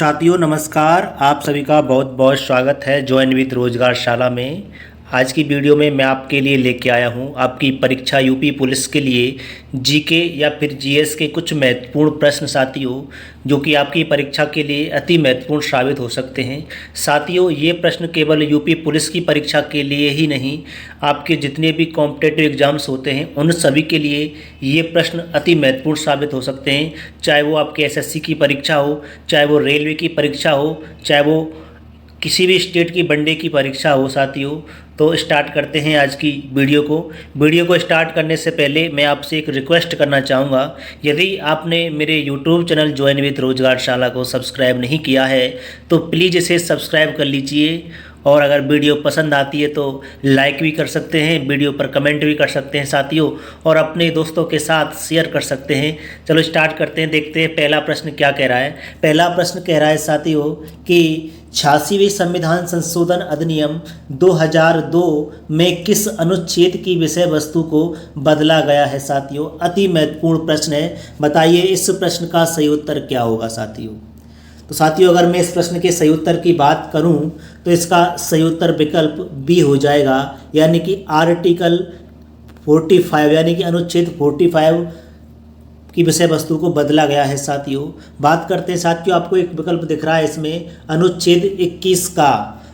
साथियों नमस्कार। आप सभी का बहुत बहुत स्वागत है ज्वाइन विद रोजगार शाला में। आज की वीडियो में मैं आपके लिए लेके आया हूं आपकी परीक्षा यूपी पुलिस के लिए जीके या फिर जीएस के कुछ महत्वपूर्ण प्रश्न साथियों, जो कि आपकी परीक्षा के लिए अति महत्वपूर्ण साबित हो सकते हैं। साथियों, ये प्रश्न केवल यूपी पुलिस की परीक्षा के लिए ही नहीं, आपके जितने भी कॉम्पिटिटिव एग्जाम्स होते हैं उन सभी के लिए ये प्रश्न अति महत्वपूर्ण साबित हो सकते हैं। चाहे वो आपके एसएससी की परीक्षा हो, चाहे वो रेलवे की परीक्षा हो, चाहे वो किसी भी स्टेट की वनडे की परीक्षा हो साथियों। तो स्टार्ट करते हैं आज की वीडियो को स्टार्ट करने से पहले मैं आपसे एक रिक्वेस्ट करना चाहूँगा। यदि आपने मेरे यूट्यूब चैनल ज्वाइन विद रोजगार शाला को सब्सक्राइब नहीं किया है तो प्लीज़ इसे सब्सक्राइब कर लीजिए, और अगर वीडियो पसंद आती है तो लाइक भी कर सकते हैं, वीडियो पर कमेंट भी कर सकते हैं साथियों, और अपने दोस्तों के साथ शेयर कर सकते हैं। चलो स्टार्ट करते हैं, देखते हैं पहला प्रश्न क्या कह रहा है। पहला प्रश्न कह रहा है साथियों कि 86वें संविधान संशोधन अधिनियम 2002 में किस अनुच्छेद की विषय वस्तु को बदला गया है साथियों। अति महत्वपूर्ण प्रश्न है, बताइए इस प्रश्न का सही उत्तर क्या होगा साथियों। तो साथियों, अगर मैं इस प्रश्न के सही उत्तर की बात करूं तो इसका सही उत्तर विकल्प बी हो जाएगा, यानी कि आर्टिकल 45 यानी कि अनुच्छेद 45 की विषय वस्तु को बदला गया है साथियों। बात करते हैं साथियों, आपको एक विकल्प दिख रहा है इसमें अनुच्छेद 21 का।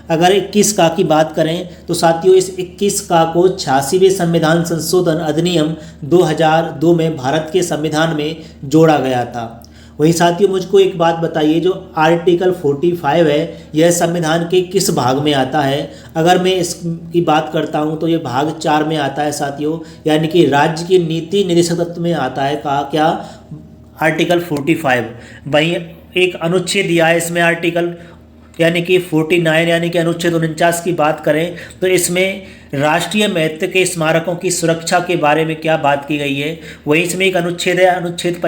अगर 21 का की बात करें तो साथियों इस 21 का को 86वें संविधान संशोधन अधिनियम 2002 में भारत के संविधान में जोड़ा गया था। वहीं साथियों मुझको एक बात बताइए, जो आर्टिकल 45 है यह संविधान के किस भाग में आता है। अगर मैं इसकी बात करता हूं तो ये भाग 4 में आता है साथियों, यानी कि राज्य की नीति निदेशक तत्व में आता है। कहा क्या? आर्टिकल 45। वहीं एक अनुच्छेद दिया है इसमें आर्टिकल यानी कि 49 यानी कि अनुच्छेद 49 की बात करें तो इसमें राष्ट्रीय महत्व के स्मारकों की सुरक्षा के बारे में क्या बात की गई है। वहीं इसमें एक अनुच्छेद है अनुच्छेद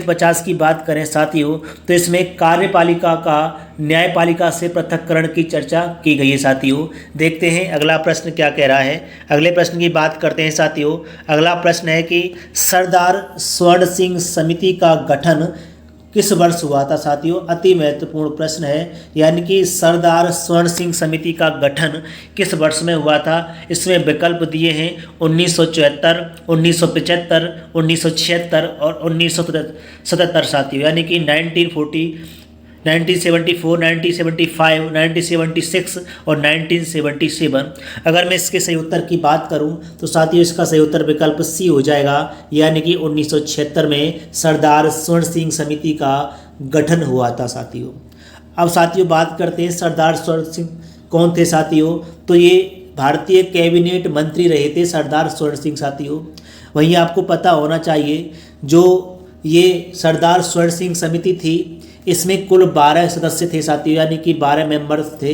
50 की बात करें साथियों तो इसमें कार्यपालिका का न्यायपालिका से पृथक्करण की चर्चा की गई है साथियों। देखते हैं अगला प्रश्न क्या कह रहा है। अगले प्रश्न की बात करते हैं साथियों। अगला प्रश्न है कि सरदार स्वर्ण सिंह समिति का गठन किस वर्ष हुआ था साथियों। अति महत्वपूर्ण प्रश्न है, यानी कि सरदार स्वर्ण सिंह समिति का गठन किस वर्ष में हुआ था। इसमें विकल्प दिए हैं 1974, 1975, 1976 और 1977 साथियों, यानी कि 1940, 1974, 1975, 1976 और 1977। अगर मैं इसके सही उत्तर की बात करूं तो साथियों इसका सही उत्तर विकल्प सी हो जाएगा, यानी कि 1976 में सरदार स्वर्ण सिंह समिति का गठन हुआ था साथियों। अब साथियों बात करते हैं सरदार स्वर्ण सिंह कौन थे साथियों। तो ये भारतीय कैबिनेट मंत्री रहे थे सरदार स्वर्ण सिंह साथियों। वहीं आपको पता होना चाहिए जो ये सरदार स्वर्ण सिंह समिति थी इसमें कुल 12 सदस्य थे साथियों, यानी कि 12 मेंबर्स थे।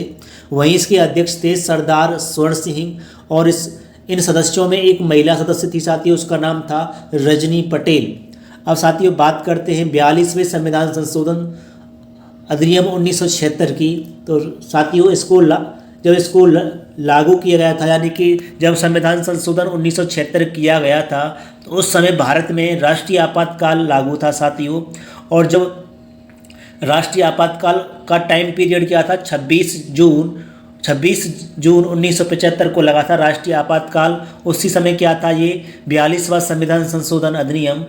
वहीं इसके अध्यक्ष थे सरदार स्वर्ण सिंह, और इन सदस्यों में एक महिला सदस्य थी साथियों, उसका नाम था रजनी पटेल। अब साथियों बात करते हैं 42वें संविधान संशोधन अधिनियम 1976 की। तो साथियों जब इसको लागू किया गया था, यानी कि जब संविधान संशोधन 1976 किया गया था तो उस समय भारत में राष्ट्रीय आपातकाल लागू था साथियों। और जब राष्ट्रीय आपातकाल का टाइम पीरियड क्या था, 26 जून 1975 को लगा था राष्ट्रीय आपातकाल। उसी समय क्या था, ये 42वां संविधान संशोधन अधिनियम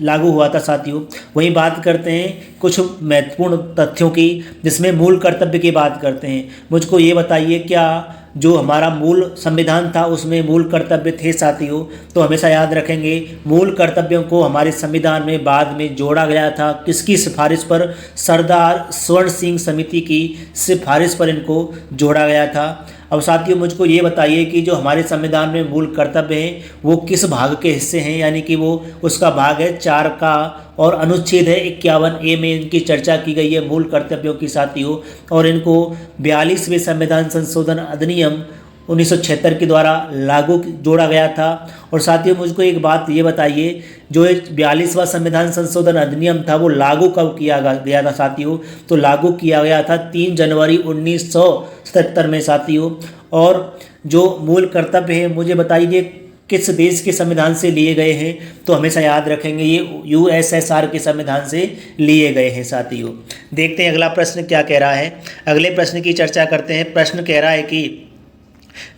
लागू हुआ था साथियों। वहीं बात करते हैं कुछ महत्वपूर्ण तथ्यों की, जिसमें मूल कर्तव्य की बात करते हैं। मुझको ये बताइए, क्या जो हमारा मूल संविधान था उसमें मूल कर्तव्य थे साथियों। तो हमेशा याद रखेंगे मूल कर्तव्यों को हमारे संविधान में बाद में जोड़ा गया था। किसकी सिफारिश पर? सरदार स्वर्ण सिंह समिति की सिफारिश पर इनको जोड़ा गया था। अब साथियों मुझको ये बताइए कि जो हमारे संविधान में मूल कर्तव्य हैं वो किस भाग के हिस्से हैं, यानी कि वो उसका भाग है 4 का, और अनुच्छेद है 51A में इनकी चर्चा की गई है मूल कर्तव्यों की साथियों। और इनको 42वें संविधान संशोधन अधिनियम 1976 के द्वारा जोड़ा गया था। और साथियों मुझको एक बात ये बताइए, जो 42वां संविधान संशोधन अधिनियम था वो लागू कब किया गया था साथियों। तो लागू किया गया था 3 जनवरी 1977 में साथियों। और जो मूल कर्तव्य है मुझे बताइए किस देश के संविधान से लिए गए हैं, तो हमेशा याद रखेंगे ये यूएसएसआर के संविधान से लिए गए हैं साथियों। देखते हैं अगला प्रश्न क्या कह रहा है। अगले प्रश्न की चर्चा करते हैं। प्रश्न कह रहा है कि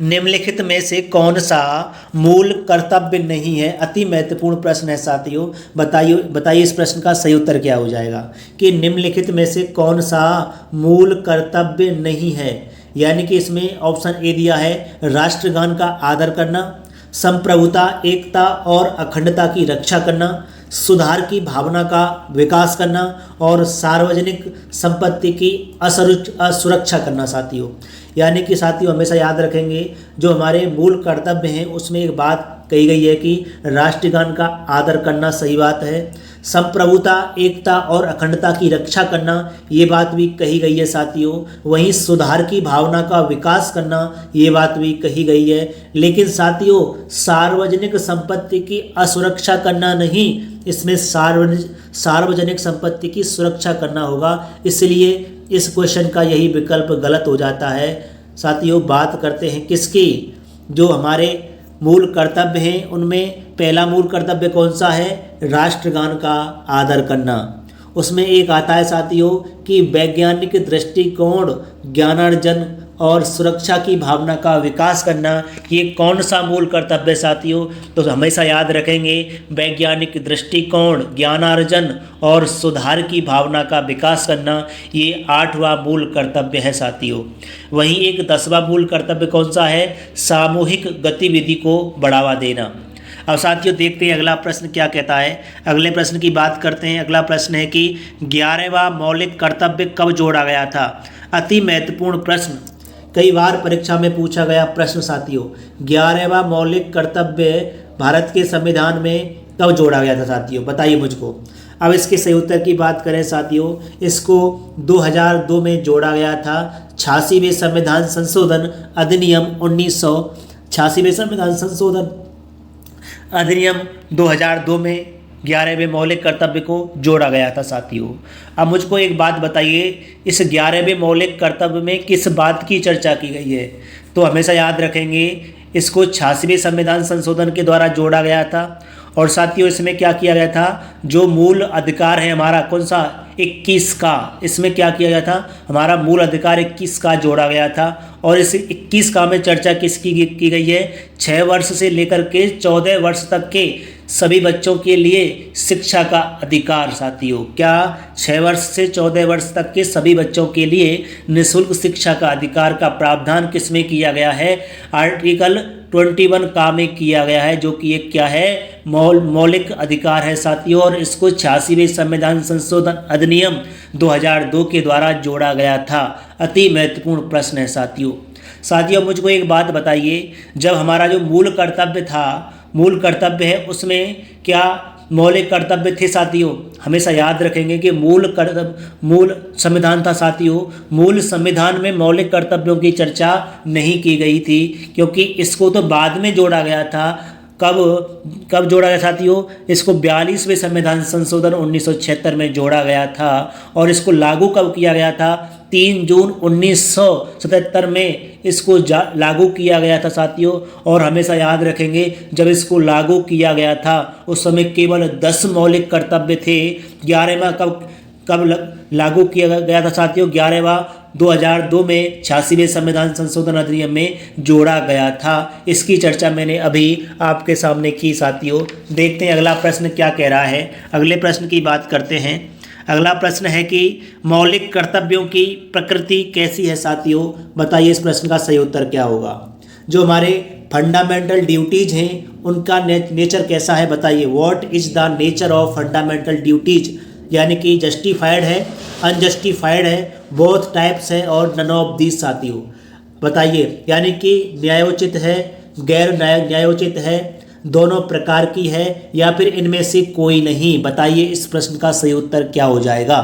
निम्नलिखित में से कौन सा मूल कर्तव्य नहीं है। अति महत्वपूर्ण प्रश्न है साथियों। बताइए इस प्रश्न का सही उत्तर क्या हो जाएगा कि निम्नलिखित में से कौन सा मूल कर्तव्य नहीं है। यानी कि इसमें ऑप्शन ए दिया है राष्ट्रगान का आदर करना, संप्रभुता, एकता और अखंडता की रक्षा करना, सुधार की भावना का विकास करना और सार्वजनिक संपत्ति की असुरक्षा करना साथियों। यानी कि साथियों हमेशा याद रखेंगे जो हमारे मूल कर्तव्य हैं उसमें एक बात कही गई है कि राष्ट्रगान का आदर करना सही बात है, संप्रभुता, एकता और अखंडता की रक्षा करना ये बात भी कही गई है साथियों। वहीं सुधार की भावना का विकास करना ये बात भी कही गई है। लेकिन साथियों सार्वजनिक संपत्ति की असुरक्षा करना नहीं, इसमें सार्वजनिक संपत्ति की सुरक्षा करना होगा। इसलिए इस क्वेश्चन का यही विकल्प गलत हो जाता है साथियों। बात करते हैं किसकी, जो हमारे मूल कर्तव्य हैं उनमें पहला मूल कर्तव्य कौन सा है, राष्ट्रगान का आदर करना। उसमें एक आता है साथियों कि वैज्ञानिक दृष्टिकोण, ज्ञानार्जन और सुरक्षा की भावना का विकास करना। ये कौन सा मूल कर्तव्य साथियों, तो हमेशा याद रखेंगे वैज्ञानिक दृष्टिकोण, ज्ञानार्जन और सुधार की भावना का विकास करना ये 8वां मूल कर्तव्य है साथियों। वहीं एक 10वां मूल कर्तव्य कौन सा है, सामूहिक गतिविधि को बढ़ावा देना। अब साथियों देखते हैं अगला प्रश्न क्या कहता है। अगले प्रश्न की बात करते हैं। अगला प्रश्न है कि 11वां मौलिक कर्तव्य कब जोड़ा गया था। अति महत्वपूर्ण प्रश्न, कई बार परीक्षा में पूछा गया प्रश्न साथियों। 11वां मौलिक कर्तव्य भारत के संविधान में कब जोड़ा गया था साथियों, बताइए मुझको। अब इसके सही उत्तर की बात करें साथियों, इसको 2002 में जोड़ा गया था। 86वें संविधान संशोधन अधिनियम 1986वें संविधान संशोधन अधिनियम 2002 में 11वें मौलिक कर्तव्य को जोड़ा गया था साथियों। अब मुझको एक बात बताइए, इस 11वें मौलिक कर्तव्य में किस बात की चर्चा की गई है, तो हमेशा याद रखेंगे इसको 86वें संविधान संशोधन के द्वारा जोड़ा गया था। और साथियों इसमें क्या किया गया था, जो मूल अधिकार है हमारा कौन सा 21 का, इसमें क्या किया गया था, हमारा मूल अधिकार 21 का जोड़ा गया था। और इस 21 का में चर्चा किसकी की गई है, 6 वर्ष से लेकर के 14 वर्ष तक के सभी बच्चों के लिए शिक्षा का अधिकार साथियों। क्या 6 वर्ष से 14 वर्ष तक के सभी बच्चों के लिए निःशुल्क शिक्षा का अधिकार का प्रावधान किसमें किया गया है, आर्टिकल 21 का में किया गया है, जो कि एक क्या है, मौलिक अधिकार है साथियों। और इसको 86वें संविधान संशोधन अधिनियम 2002 के द्वारा जोड़ा गया था। अति महत्वपूर्ण प्रश्न है साथियों मुझको एक बात बताइए, जब हमारा जो मूल कर्तव्य है उसमें क्या मौलिक कर्तव्य थे साथियों। हमेशा याद रखेंगे कि मूल संविधान था साथियों। मूल संविधान में मौलिक कर्तव्यों की चर्चा नहीं की गई थी, क्योंकि इसको तो बाद में जोड़ा गया था। कब जोड़ा गया साथियों, इसको 42वें संविधान संशोधन 1976 में जोड़ा गया था। और इसको लागू कब किया गया था, 3 जून 1977 में इसको लागू किया गया था साथियों। और हमेशा याद रखेंगे जब इसको लागू किया गया था उस समय केवल 10 मौलिक कर्तव्य थे। 11वां कब लागू किया गया था साथियों, 11वां 2002 में 86वें संविधान संशोधन अधिनियम में जोड़ा गया था। इसकी चर्चा मैंने अभी आपके सामने की साथियों। देखते हैं अगला प्रश्न क्या कह रहा है। अगले प्रश्न की बात करते हैं। अगला प्रश्न है कि मौलिक कर्तव्यों की प्रकृति कैसी है साथियों, बताइए इस प्रश्न का सही उत्तर क्या होगा। जो हमारे फंडामेंटल ड्यूटीज हैं उनका नेचर कैसा है, बताइए। What is the nature of fundamental duties, यानी कि जस्टिफाइड है, अनजस्टिफाइड है, बोथ टाइप्स है और नन ऑफ दीज साथियों, बताइए। यानी कि न्यायोचित है, गैर न्यायोचित है, दोनों प्रकार की है, या फिर इनमें से कोई नहीं। बताइए इस प्रश्न का सही उत्तर क्या हो जाएगा।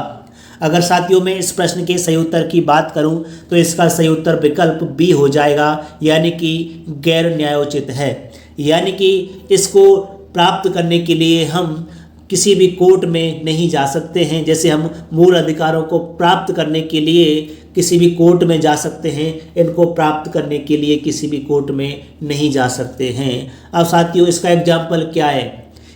अगर साथियों मैं इस प्रश्न के सही उत्तर की बात करूं तो इसका सही उत्तर विकल्प बी हो जाएगा, यानी कि गैर न्यायोचित है। यानी कि इसको प्राप्त करने के लिए हम किसी भी कोर्ट में नहीं जा सकते हैं। जैसे हम मूल अधिकारों को प्राप्त करने के लिए किसी भी कोर्ट में जा सकते हैं, इनको प्राप्त करने के लिए किसी भी कोर्ट में नहीं जा सकते हैं। अब साथियों इसका एग्जाम्पल क्या है?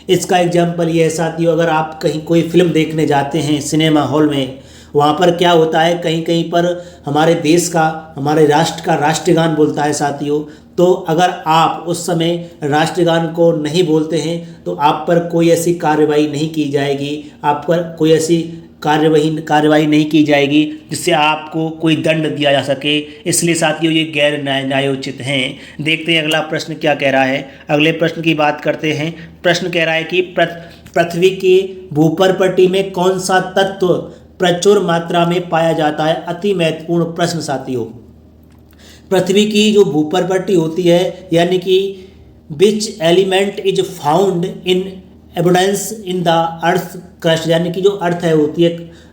इसका एग्जाम्पल ये है साथियों, अगर आप कहीं कोई फिल्म देखने जाते हैं सिनेमा हॉल में, वहाँ पर क्या होता है, कहीं कहीं पर हमारे देश का, हमारे राष्ट्र का राष्ट्रगान बोलता है साथियों। तो अगर आप उस समय राष्ट्रगान को नहीं बोलते हैं तो आप पर कोई ऐसी कार्रवाई नहीं की जाएगी, आप पर कोई ऐसी कार्रवाई नहीं की जाएगी जिससे आपको कोई दंड दिया जा सके। इसलिए साथियों ये गैर न्यायोचित हैं। देखते हैं अगला प्रश्न क्या कह रहा है। अगले प्रश्न की बात करते हैं। प्रश्न कह रहा है कि पृथ्वी की भूपर्पटी में कौन सा तत्व प्रचुर मात्रा में पाया जाता है? अति महत्वपूर्ण प्रश्न साथियों। पृथ्वी की जो भूपर्पटी होती है, यानी कि which element is found in abundance in the earth crust, यानी कि जो अर्थ है होती है,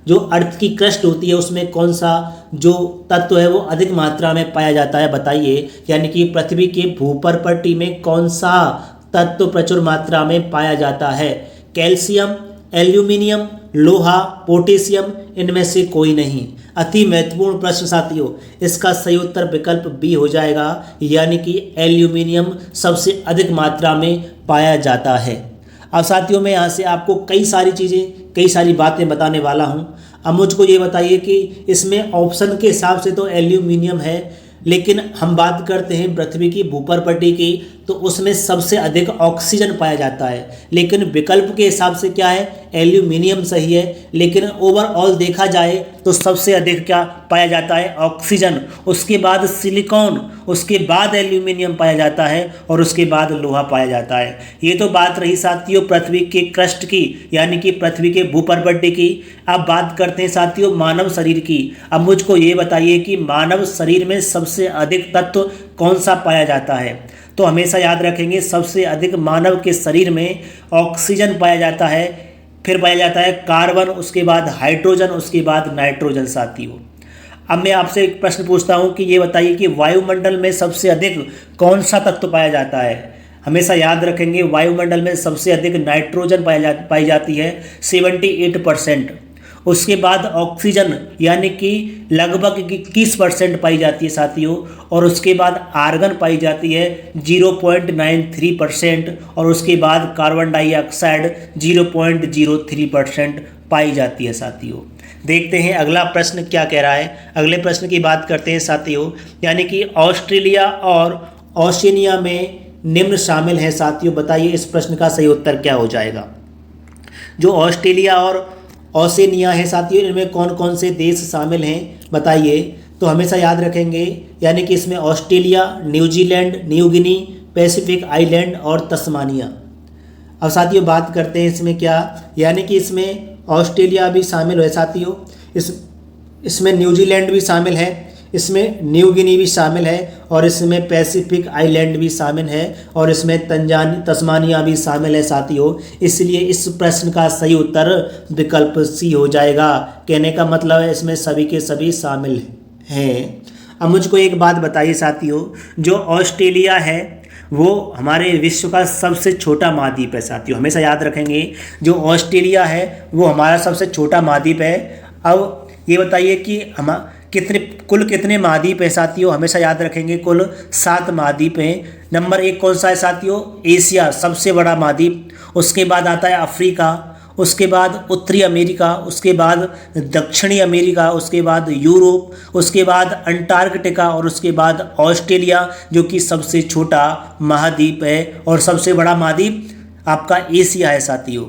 जो अर्थ की क्रस्ट होती है उसमें कौन सा जो तत्व है वो अधिक मात्रा में पाया जाता है, बताइए। यानी कि पृथ्वी के भूपर्पटी में कौन सा तत्व प्रचुर मात्रा में पाया जाता है? कैल्शियम, एल्यूमिनियम, लोहा, पोटेशियम, इनमें से कोई नहीं। अति महत्वपूर्ण प्रश्न साथियों। इसका सही उत्तर विकल्प बी हो जाएगा, यानी कि एल्यूमिनियम सबसे अधिक मात्रा में पाया जाता है। अब साथियों मैं यहाँ से आपको कई सारी चीज़ें, कई सारी बातें बताने वाला हूँ। अब मुझको ये बताइए कि इसमें ऑप्शन के हिसाब से तो एल्यूमिनियम है, लेकिन हम बात करते हैं पृथ्वी की भूपर्पटी की, तो उसमें सबसे अधिक ऑक्सीजन पाया जाता है। लेकिन विकल्प के हिसाब से क्या है, एल्यूमिनियम सही है, लेकिन ओवरऑल देखा जाए तो सबसे अधिक क्या पाया जाता है? ऑक्सीजन, उसके बाद सिलिकॉन, उसके बाद एल्यूमिनियम पाया जाता है और उसके बाद लोहा पाया जाता है। ये तो बात रही साथियों पृथ्वी के क्रस्ट की, यानी कि पृथ्वी के भूपर्पटी की। अब बात करते हैं साथियों मानव शरीर की। अब मुझको ये बताइए कि मानव शरीर में सबसे अधिक तत्व कौन सा पाया जाता है? तो हमेशा याद रखेंगे सबसे अधिक मानव के शरीर में ऑक्सीजन पाया जाता है, फिर पाया जाता है कार्बन, उसके बाद हाइड्रोजन, उसके बाद नाइट्रोजन साथियों। अब मैं आपसे एक प्रश्न पूछता हूं कि ये बताइए कि वायुमंडल में सबसे अधिक कौन सा तत्व पाया जाता है? हमेशा याद रखेंगे वायुमंडल में सबसे अधिक नाइट्रोजन पाई जाती है 78%। उसके बाद ऑक्सीजन यानी कि लगभग 21% पाई जाती है साथियों, और उसके बाद आर्गन पाई जाती है 0.93%, और उसके बाद कार्बन डाइऑक्साइड 0.03% पाई जाती है साथियों। देखते हैं अगला प्रश्न क्या कह रहा है। अगले प्रश्न की बात करते हैं साथियों, यानी कि ऑस्ट्रेलिया और ओशिनिया में निम्न शामिल है साथियों। बताइए इस प्रश्न का सही उत्तर क्या हो जाएगा? जो ऑस्ट्रेलिया और ओशिनिया है साथियों, इनमें कौन कौन से देश शामिल हैं बताइए। तो हमेशा याद रखेंगे, यानी कि इसमें Australia, New Zealand, New Guinea, Pacific island और तस्मानिया। अब साथियों बात करते हैं इसमें क्या, यानी कि इसमें ऑस्ट्रेलिया भी शामिल है साथियों, इसमें न्यूजीलैंड भी शामिल है, इसमें न्यू गिनी भी शामिल है, और इसमें पैसिफिक आइलैंड भी शामिल है, और इसमें तस्मानिया भी शामिल है साथियों। इसलिए इस प्रश्न का सही उत्तर विकल्प सी हो जाएगा। कहने का मतलब है इसमें सभी के सभी शामिल हैं। अब मुझको एक बात बताइए साथियों, जो ऑस्ट्रेलिया है वो हमारे विश्व का सबसे छोटा महाद्वीप है साथियों। हमेशा याद रखेंगे जो ऑस्ट्रेलिया है वो हमारा सबसे छोटा महाद्वीप है। अब ये बताइए कि हम कुल कितने महाद्वीप हैं साथियों? हमेशा याद रखेंगे कुल 7 महाद्वीप हैं। नंबर 1 कौन सा है साथियों? एशिया, सबसे बड़ा महाद्वीप। उसके बाद आता है अफ्रीका, उसके बाद उत्तरी अमेरिका, उसके बाद दक्षिणी अमेरिका, उसके बाद यूरोप, उसके बाद अंटार्कटिका, और उसके बाद ऑस्ट्रेलिया जो कि सबसे छोटा महाद्वीप है, और सबसे बड़ा महाद्वीप आपका एशिया है साथियों।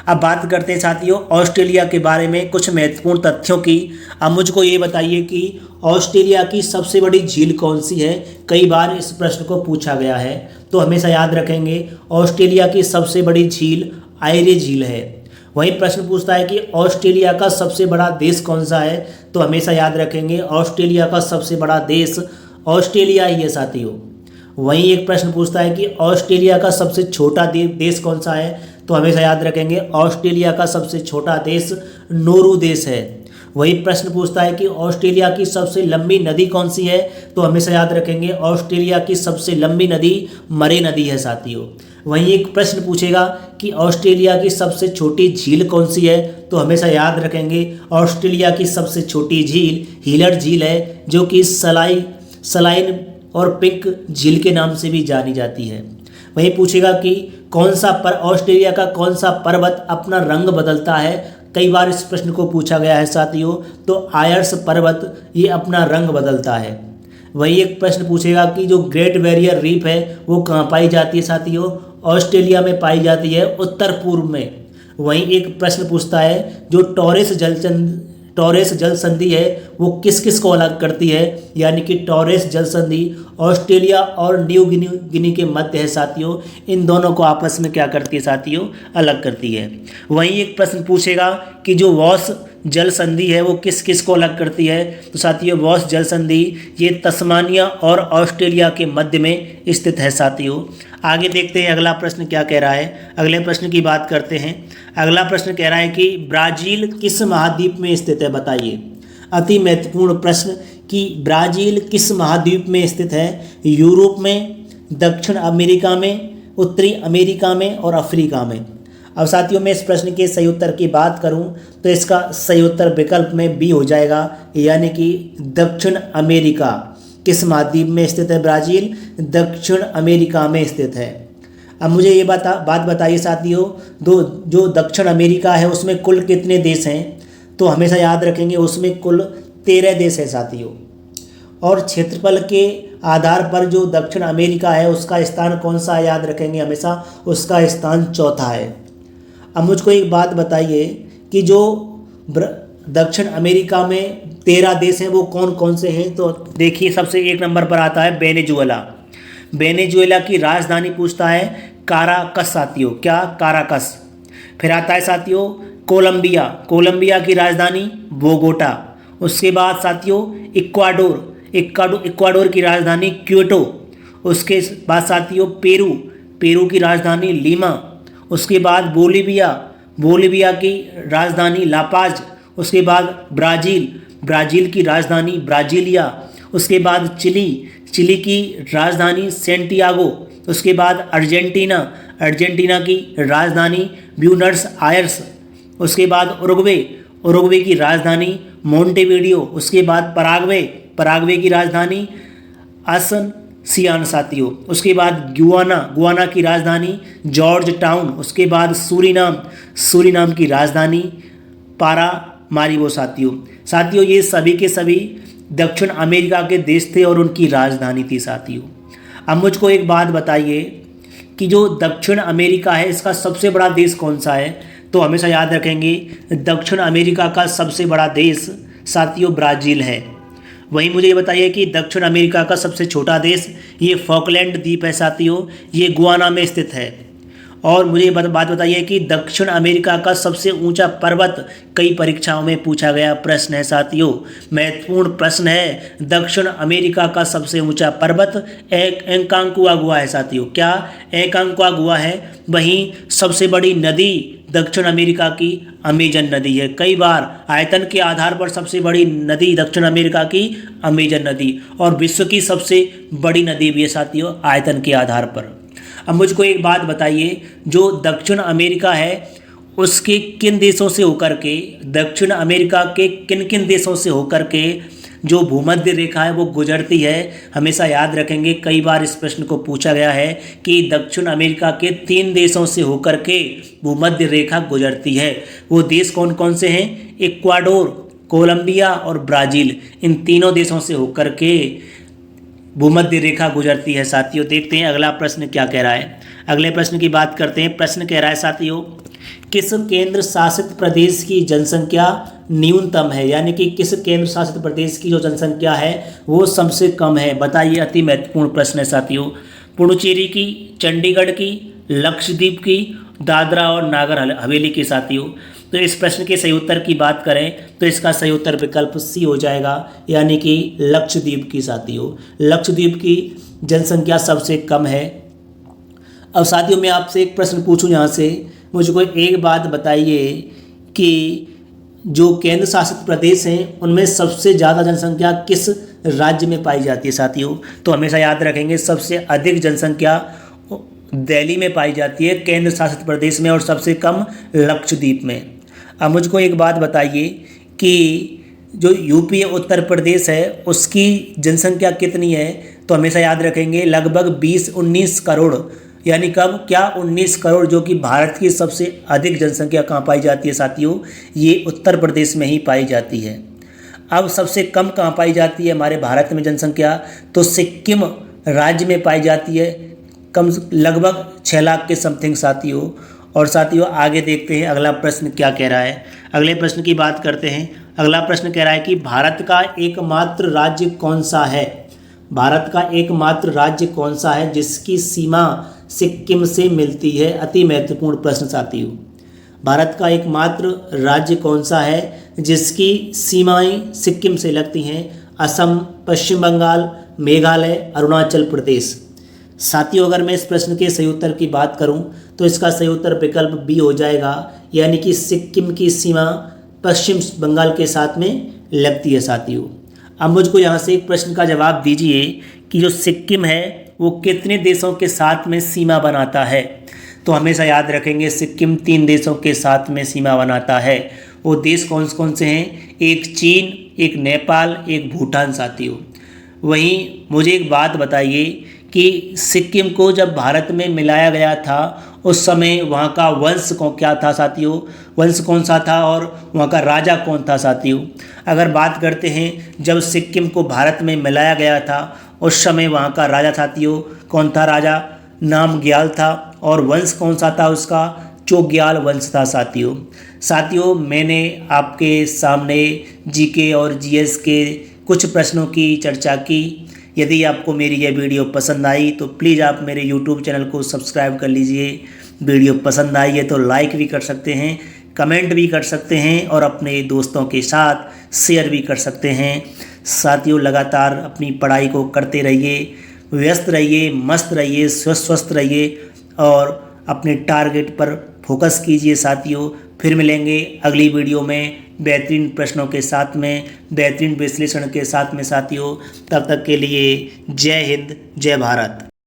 अब बात करते हैं साथियों ऑस्ट्रेलिया के बारे में कुछ महत्वपूर्ण तथ्यों की। अब मुझको ये बताइए कि ऑस्ट्रेलिया की सबसे बड़ी झील कौन सी है? कई बार इस प्रश्न को पूछा गया है, तो हमेशा याद रखेंगे ऑस्ट्रेलिया की सबसे बड़ी झील आयरे झील है। वहीं प्रश्न पूछता है कि ऑस्ट्रेलिया का सबसे बड़ा देश कौन सा है? तो हमेशा याद रखेंगे ऑस्ट्रेलिया का सबसे बड़ा देश ऑस्ट्रेलिया ही है साथियों। वहीं एक प्रश्न पूछता है कि ऑस्ट्रेलिया का सबसे छोटा देश कौन सा है? तो हमेशा याद रखेंगे ऑस्ट्रेलिया का सबसे छोटा देश नोरू देश है। वही प्रश्न पूछता है कि ऑस्ट्रेलिया की सबसे लंबी नदी कौन सी है? तो हमेशा याद रखेंगे ऑस्ट्रेलिया की सबसे लंबी नदी मरे नदी है साथियों। वहीं एक प्रश्न पूछेगा कि ऑस्ट्रेलिया की सबसे छोटी झील कौन सी है, तो हमेशा याद रखेंगे ऑस्ट्रेलिया की सबसे छोटी झील हीलर झील है, जो कि सलाइन और पिंक झील के नाम से भी जानी जाती है। वहीं पूछेगा कि ऑस्ट्रेलिया का कौन सा पर्वत अपना रंग बदलता है। कई बार इस प्रश्न को पूछा गया है साथियों, तो आयर्स पर्वत ये अपना रंग बदलता है। वही एक प्रश्न पूछेगा कि जो ग्रेट बैरियर रीफ है वो कहाँ पाई जाती है साथियों, ऑस्ट्रेलिया में पाई जाती है, उत्तर पूर्व में। वहीं एक प्रश्न पूछता है जो टॉरेस जल संधि है वो किस किस को अलग करती है, यानी कि टॉरेस जल संधि ऑस्ट्रेलिया और न्यू गिनी के मध्य है साथियों। इन दोनों को आपस में क्या करती है साथियों, अलग करती है। वहीं एक प्रश्न पूछेगा कि जो वॉश जल संधि है वो किस किस को अलग करती है, तो साथियों वॉश जल संधि ये तस्मानिया और ऑस्ट्रेलिया के मध्य में स्थित है साथियों। आगे देखते हैं अगला प्रश्न क्या कह रहा है। अगले प्रश्न की बात करते हैं। अगला प्रश्न कह रहा है कि ब्राज़ील किस महाद्वीप में स्थित है, बताइए। अति महत्वपूर्ण प्रश्न कि ब्राज़ील किस महाद्वीप में स्थित है, यूरोप में, दक्षिण अमेरिका में, उत्तरी अमेरिका में और अफ्रीका में। अब साथियों मैं इस प्रश्न के सही उत्तर की बात करूं तो इसका सही उत्तर विकल्प में बी हो जाएगा, यानी कि दक्षिण अमेरिका। किस महाद्वीप में स्थित है ब्राज़ील, दक्षिण अमेरिका में स्थित है। अब मुझे ये बात बताइए साथियों, जो दक्षिण अमेरिका है उसमें कुल कितने देश हैं, तो हमेशा याद रखेंगे उसमें कुल 13 देश हैं साथियों। और क्षेत्रफल के आधार पर जो दक्षिण अमेरिका है उसका स्थान कौन सा है, याद रखेंगे हमेशा उसका स्थान चौथा है। अब मुझको एक बात बताइए कि जो दक्षिण अमेरिका में 13 देश हैं वो कौन कौन से हैं, तो देखिए सबसे एक नंबर पर आता है वेनेजुएला। वेनेजुएला की राजधानी पूछता है काराकस साथियों, क्या काराकस। फिर आता है साथियों कोलंबिया, कोलंबिया की राजधानी बोगोटा। उसके बाद साथियों इक्वाडोर की राजधानी क्योटो। उसके बाद साथियों पेरू की राजधानी लीमा। उसके बाद बोलिविया की राजधानी लापाज। उसके बाद ब्राज़ील की राजधानी ब्राज़ीलिया। उसके बाद चिली की राजधानी सेंटियागो। उसके बाद अर्जेंटीना की राजधानी ब्यूनस आयर्स। उसके बाद उरुग्वे की राजधानी मोंटेविडियो। उसके बाद पराग्वे की राजधानी सियान साथियों। उसके बाद गुआना की राजधानी जॉर्ज टाउन। उसके बाद सूरीनाम की राजधानी पारामारिबो साथियों ये सभी के सभी दक्षिण अमेरिका के देश थे और उनकी राजधानी थी साथियों। अब मुझको एक बात बताइए कि जो दक्षिण अमेरिका है इसका सबसे बड़ा देश कौन सा है, तो हमेशा याद रखेंगे दक्षिण अमेरिका का सबसे बड़ा देश साथियों ब्राज़ील है। वहीं मुझे ये बताइए कि दक्षिण अमेरिका का सबसे छोटा देश ये फॉकलैंड द्वीप है साथियों, ये गुआना में स्थित है। और मुझे बात बताइए कि दक्षिण अमेरिका का सबसे ऊंचा पर्वत कई परीक्षाओं में पूछा गया प्रश्न है साथियों, महत्वपूर्ण प्रश्न है। दक्षिण अमेरिका का सबसे ऊंचा पर्वत एकांकुआगुआ है साथियों, क्या एकांकुआगुआ है। वहीं सबसे बड़ी नदी दक्षिण अमेरिका की अमेजन नदी है। कई बार आयतन के आधार पर सबसे बड़ी नदी दक्षिण अमेरिका की अमेजन नदी, और विश्व की सबसे बड़ी नदी भी है साथियों आयतन के आधार पर। अब मुझको एक बात बताइए, जो दक्षिण अमेरिका है उसके किन देशों से होकर के, दक्षिण अमेरिका के किन किन देशों से होकर के जो भूमध्य रेखा है वो गुजरती है। हमेशा याद रखेंगे, कई बार इस प्रश्न को पूछा गया है कि दक्षिण अमेरिका के 3 देशों से होकर के भूमध्य रेखा गुजरती है। वो देश कौन कौन से हैं, इक्वाडोर, कोलंबिया और ब्राज़ील। इन तीनों देशों से होकर के भूमध्य रेखा गुजरती है साथियों। देखते हैं अगला प्रश्न क्या कह रहा है। अगले प्रश्न की बात करते हैं। प्रश्न कह रहा है साथियों, किस केंद्र शासित प्रदेश की जनसंख्या न्यूनतम है, यानी कि किस केंद्र शासित प्रदेश की जो जनसंख्या है वो सबसे कम है, बताइए। अति महत्वपूर्ण प्रश्न है साथियों। पुडुचेरी की, चंडीगढ़ की, लक्षद्वीप की, दादरा और नागर हवेली की साथियों। तो इस प्रश्न के सही उत्तर की बात करें तो इसका सही उत्तर विकल्प सी हो जाएगा, यानी कि लक्षद्वीप की साथियों। लक्षद्वीप की जनसंख्या सबसे कम है। अब साथियों मैं आपसे एक प्रश्न पूछूं, यहाँ से मुझको एक बात बताइए कि जो केंद्र शासित प्रदेश हैं उनमें सबसे ज़्यादा जनसंख्या किस राज्य में पाई जाती है साथियों। तो हमेशा याद रखेंगे सबसे अधिक जनसंख्या दिल्ली में पाई जाती है, केंद्र शासित प्रदेश में, और सबसे कम लक्षद्वीप में। अब मुझको एक बात बताइए कि जो यूपी है, उत्तर प्रदेश है, उसकी जनसंख्या कितनी है? तो हमेशा याद रखेंगे लगभग 20-19 करोड़, यानी कब क्या 19 करोड़, जो कि भारत की सबसे अधिक जनसंख्या कहाँ पाई जाती है साथियों? ये उत्तर प्रदेश में ही पाई जाती है। अब सबसे कम कहाँ पाई जाती है हमारे भारत में जनसंख्या? तो सिक्किम राज्य में पाई जाती है, कम लगभग 6 लाख के समथिंग साथियों। और साथियों आगे देखते हैं अगला प्रश्न क्या कह रहा है। अगले प्रश्न की बात करते हैं। अगला प्रश्न कह रहा है कि भारत का एकमात्र राज्य कौन सा है? भारत का एकमात्र राज्य कौन सा है जिसकी सीमा सिक्किम से मिलती है? अति महत्वपूर्ण प्रश्न साथियों। भारत का एकमात्र राज्य कौन सा है जिसकी सीमाएं सिक्किम से लगती हैं? असम, पश्चिम बंगाल, मेघालय, अरुणाचल प्रदेश। साथियों अगर मैं इस प्रश्न के सही उत्तर की बात करूं तो इसका सही उत्तर विकल्प बी हो जाएगा, यानी कि सिक्किम की सीमा पश्चिम बंगाल के साथ में लगती है साथियों। अब मुझको यहाँ से एक प्रश्न का जवाब दीजिए कि जो सिक्किम है वो कितने देशों के साथ में सीमा बनाता है? तो हमेशा याद रखेंगे सिक्किम 3 देशों के साथ में सीमा बनाता है। वो देश कौन कौन से हैं? एक चीन, एक नेपाल, एक भूटान साथियों। वहीं मुझे एक बात बताइए कि सिक्किम को जब भारत में मिलाया गया था उस समय वहाँ का वंश क्या था साथियों? वंश कौन सा था और वहाँ का राजा कौन था साथियों? अगर बात करते हैं जब सिक्किम को भारत में मिलाया गया था उस समय वहाँ का राजा साथियों कौन था? राजा नाम ग्याल था, और वंश कौन सा था उसका? चोग्याल वंश था साथियों। साथियों मैंने आपके सामने जीके और जीएस के कुछ प्रश्नों की चर्चा की। यदि आपको मेरी यह वीडियो पसंद आई तो प्लीज़ आप मेरे यूट्यूब चैनल को सब्सक्राइब कर लीजिए। वीडियो पसंद आई है तो लाइक भी कर सकते हैं, कमेंट भी कर सकते हैं और अपने दोस्तों के साथ शेयर भी कर सकते हैं। साथियों लगातार अपनी पढ़ाई को करते रहिए, व्यस्त रहिए, मस्त रहिए, स्वस्थ रहिए और अपने टारगेट पर फोकस कीजिए साथियों। फिर मिलेंगे अगली वीडियो में बेहतरीन प्रश्नों के साथ में, बेहतरीन विश्लेषण के साथ में साथियों। तब तक के लिए जय हिंद, जय भारत।